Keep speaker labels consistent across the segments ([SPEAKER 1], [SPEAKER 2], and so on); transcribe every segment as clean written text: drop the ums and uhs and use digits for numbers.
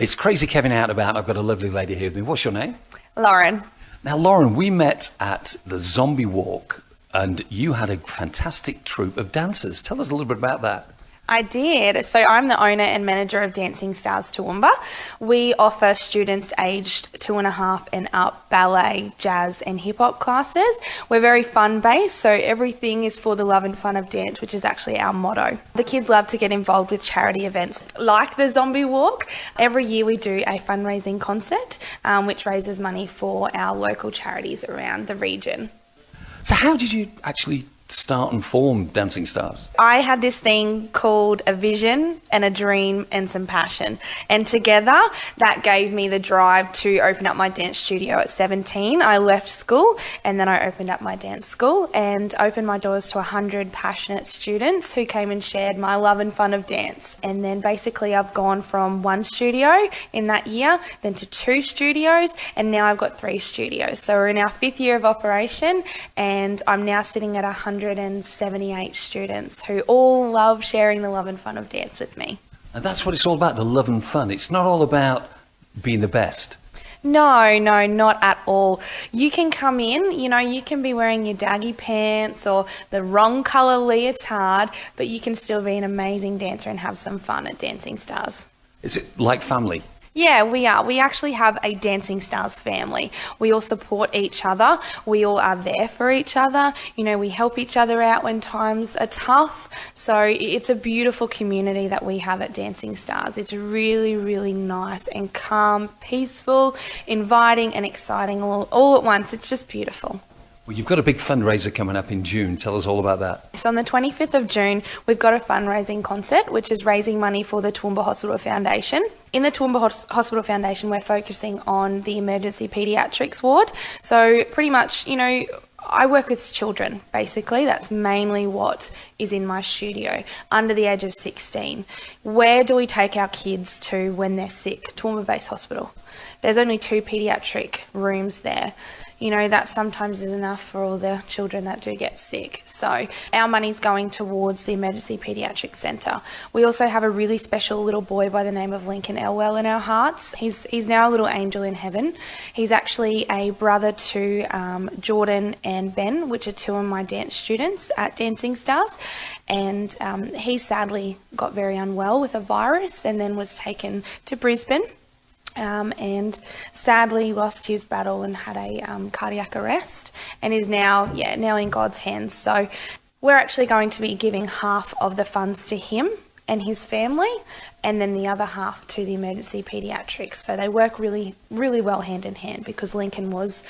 [SPEAKER 1] It's Crazy Kevin out and about. I've got a lovely lady here with me. What's your name?
[SPEAKER 2] Lauren.
[SPEAKER 1] Now, Lauren, we met at the Zombie Walk and you had a fantastic troupe of dancers. Tell us a little bit about that.
[SPEAKER 2] I did. So I'm the owner and manager of Dancing Stars Toowoomba. We offer students aged 2.5 and up ballet, jazz and hip hop classes. We're very fun based, so everything is for the love and fun of dance, which is actually our motto. The kids love to get involved with charity events like the Zombie Walk. Every year we do a fundraising concert, which raises money for our local charities around the region.
[SPEAKER 1] So how did you actually start and form Dancing Stars?
[SPEAKER 2] I had this thing called a vision and a dream and some passion, and together that gave me the drive to open up my dance studio at 17. I left school and then I opened up my dance school and opened my doors to 100 passionate students who came and shared my love and fun of dance. And then basically I've gone from 1 studio in that year, then to 2 studios, and now I've got 3 studios. So we're in our 5th year of operation and I'm now sitting at 178 students who all love sharing the love and fun of dance with me.
[SPEAKER 1] And that's what it's all about, the love and fun. It's not all about being the best.
[SPEAKER 2] No, not at all. You can come in, you can be wearing your daggy pants or the wrong colour leotard, but you can still be an amazing dancer and have some fun at Dancing Stars.
[SPEAKER 1] Is it like family?
[SPEAKER 2] Yeah, we are. We actually have a Dancing Stars family. We all support each other. We all are there for each other. We help each other out when times are tough. So it's a beautiful community that we have at Dancing Stars. It's really, really nice and calm, peaceful, inviting and exciting all at once. It's just beautiful.
[SPEAKER 1] Well, you've got a big fundraiser coming up in June. Tell us all about that.
[SPEAKER 2] So on the 25th of June, we've got a fundraising concert, which is raising money for the Toowoomba Hospital Foundation. In the Toowoomba Hospital Foundation, we're focusing on the emergency paediatrics ward. So pretty much, I work with children, basically. That's mainly what is in my studio, under the age of 16. Where do we take our kids to when they're sick? Toowoomba Base Hospital. There's only 2 paediatric rooms there. That sometimes is enough for all the children that do get sick. So our money's going towards the Emergency Paediatric Centre. We also have a really special little boy by the name of Lincoln Elwell in our hearts. He's now a little angel in heaven. He's actually a brother to Jordan and Ben, which are 2 of my dance students at Dancing Stars. And he sadly got very unwell with a virus and then was taken to Brisbane. And sadly lost his battle and had a cardiac arrest and is now in God's hands. So we're actually going to be giving half of the funds to him and his family and then the other half to the emergency paediatrics. So they work really, really well hand in hand because Lincoln was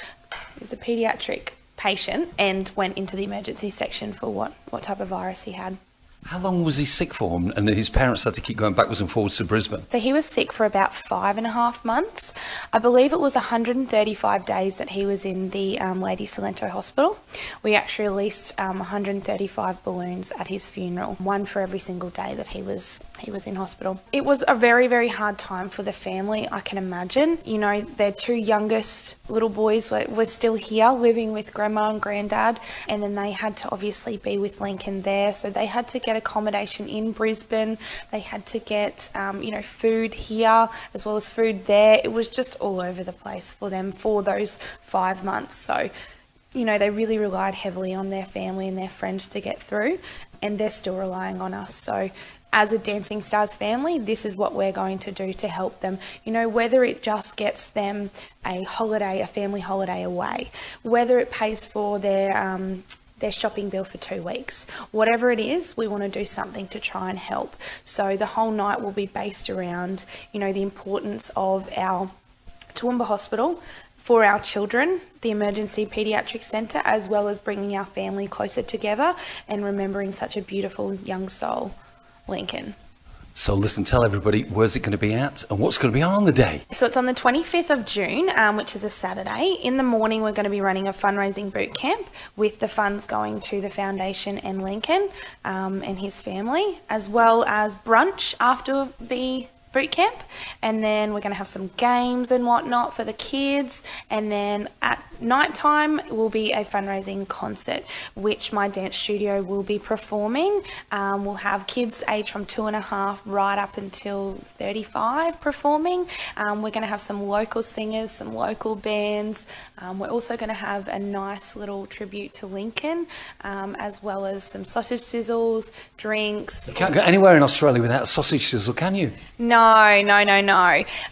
[SPEAKER 2] a paediatric patient and went into the emergency section for what type of virus he had.
[SPEAKER 1] How long was he sick for? And his parents had to keep going backwards and forwards to Brisbane.
[SPEAKER 2] So he was sick for about 5.5 months. I believe it was 135 days that he was in the Lady Salento Hospital. We actually released 135 balloons at his funeral, 1 for every single day that he was in hospital. It was a very, very hard time for the family, I can imagine. Their 2 youngest little boys were still here living with grandma and granddad, and then they had to obviously be with Lincoln there. So they had to get accommodation in Brisbane. They had to get, food here as well as food there. It was just all over the place for them for those 5 months. So, they really relied heavily on their family and their friends to get through, and they're still relying on us. So as a Dancing Stars family, this is what we're going to do to help them. Whether it just gets them a family holiday away, whether it pays for their shopping bill for 2 weeks. Whatever it is, we want to do something to try and help. So the whole night will be based around, the importance of our Toowoomba Hospital for our children, the Emergency Paediatric Centre, as well as bringing our family closer together and remembering such a beautiful young soul, Lincoln.
[SPEAKER 1] So listen, tell everybody, where's it going to be at and what's going to be on the day?
[SPEAKER 2] So it's on the 25th of June, which is a Saturday. In the morning, we're going to be running a fundraising boot camp with the funds going to the foundation and Lincoln and his family, as well as brunch after the boot camp, and then we're going to have some games and whatnot for the kids, and then at night time will be a fundraising concert which my dance studio will be performing. We'll have kids aged from 2.5 right up until 35 performing. We're going to have some local singers, some local bands. We're also going to have a nice little tribute to Lincoln, as well as some sausage sizzles, drinks.
[SPEAKER 1] You can't go anywhere in Australia without a sausage sizzle, can you?
[SPEAKER 2] No.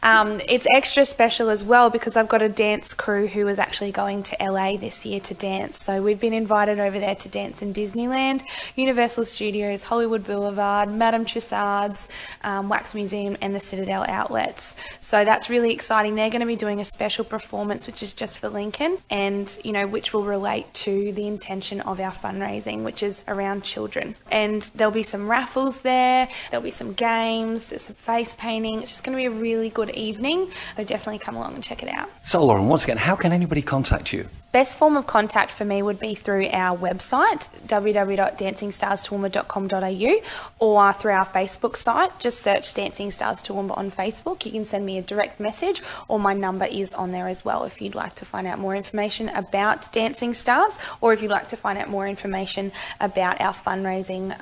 [SPEAKER 2] It's extra special as well because I've got a dance crew who is actually going to LA this year to dance. So we've been invited over there to dance in Disneyland, Universal Studios, Hollywood Boulevard, Madame Tussauds, Wax Museum and the Citadel outlets. So that's really exciting. They're going to be doing a special performance which is just for Lincoln, and which will relate to the intention of our fundraising, which is around children. And there'll be some raffles there, there'll be some games, there's some face painting. It's just going to be a really good evening, so definitely come along and check it out.
[SPEAKER 1] So Lauren, once again, how can anybody contact you?
[SPEAKER 2] Best form of contact for me would be through our website, www.dancingstars.toowoomba.com.au, or through our Facebook site. Just search Dancing Stars Toowoomba on Facebook. You can send me a direct message, or my number is on there as well if you'd like to find out more information about Dancing Stars, or if you'd like to find out more information about our fundraising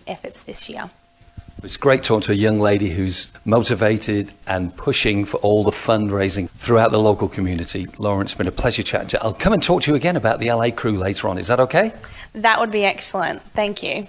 [SPEAKER 2] efforts this year.
[SPEAKER 1] It's great talking to a young lady who's motivated and pushing for all the fundraising throughout the local community. Lauren, it's been a pleasure chatting to you. I'll come and talk to you again about the LA crew later on. Is that okay?
[SPEAKER 2] That would be excellent. Thank you.